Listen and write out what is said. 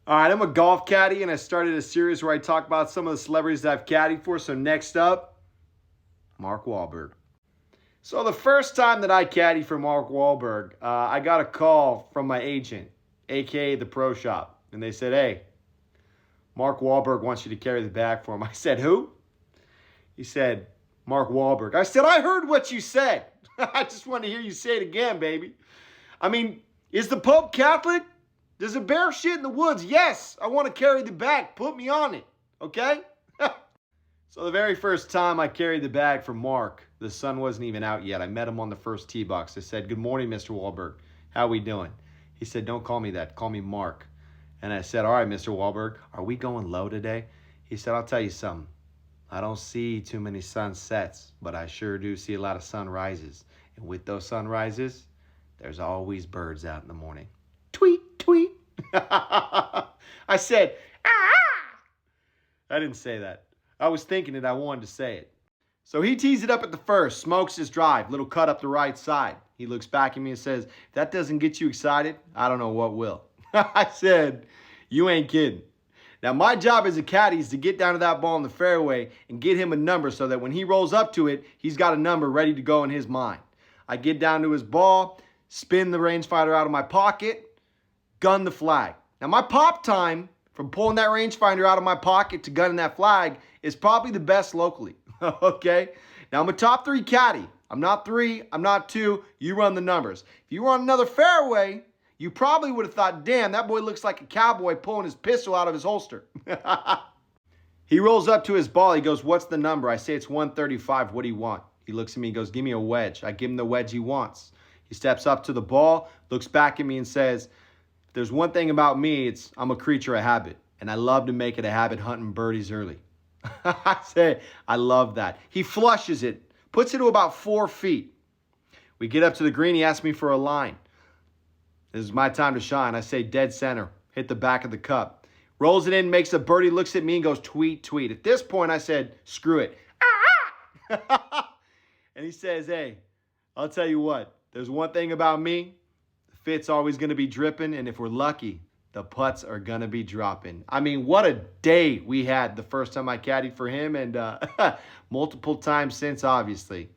All right, I'm a golf caddy, and I started a series where I talk about some of the celebrities that I've caddied for. So next up, Mark Wahlberg. So the first time that I caddied for Mark Wahlberg, I got a call from my agent, aka the Pro Shop, and they said, "Hey, Mark Wahlberg wants you to carry the bag for him." I said, "Who?" He said, "Mark Wahlberg." I said, "I heard what you said. I just want to hear you say it again, baby. I mean, is the Pope Catholic? Does it bear shit in the woods? Yes, I want to carry the bag. Put me on it, okay?" So the very first time I carried the bag for Mark, the sun wasn't even out yet. I met him on the first tee box. I said, "Good morning, Mr. Wahlberg. How we doing?" He said, "Don't call me that. Call me Mark." And I said, "All right, Mr. Wahlberg, are we going low today?" He said, "I'll tell you something. I don't see too many sunsets, but I sure do see a lot of sunrises. And with those sunrises, there's always birds out in the morning." Tweet, tweet. I said, "Ah!" I didn't say that. I was thinking it. I wanted to say it. So he tees it up at the first, smokes his drive, little cut up the right side. He looks back at me and says, "If that doesn't get you excited, I don't know what will." I said, "You ain't kidding." Now, my job as a caddy is to get down to that ball in the fairway and get him a number so that when he rolls up to it, he's got a number ready to go in his mind. I get down to his ball, spin the rangefinder out of my pocket, gun the flag. Now, my pop time from pulling that rangefinder out of my pocket to gunning that flag is probably the best locally, okay? Now, I'm a top 3 caddy. I'm not 3, I'm not 2. You run the numbers. If you were on another fairway, you probably would have thought, "Damn, that boy looks like a cowboy pulling his pistol out of his holster." He rolls up to his ball. He goes, "What's the number?" I say, "It's 135. What do you want?" He looks at me and goes, "Give me a wedge." I give him the wedge he wants. He steps up to the ball, looks back at me and says, "If there's one thing about me, it's I'm a creature of habit, and I love to make it a habit hunting birdies early." I say, "I love that." He flushes it, puts it to about 4 feet. We get up to the green. He asks me for a line. This is my time to shine. I say, "Dead center. Hit the back of the cup." Rolls it in, makes a birdie, looks at me and goes, "Tweet, tweet." At this point, I said, "Screw it." And he says, "Hey, I'll tell you what. There's one thing about me. The fit's always going to be dripping, and if we're lucky, the putts are going to be dropping." I mean, what a day we had the first time I caddied for him, and multiple times since, obviously.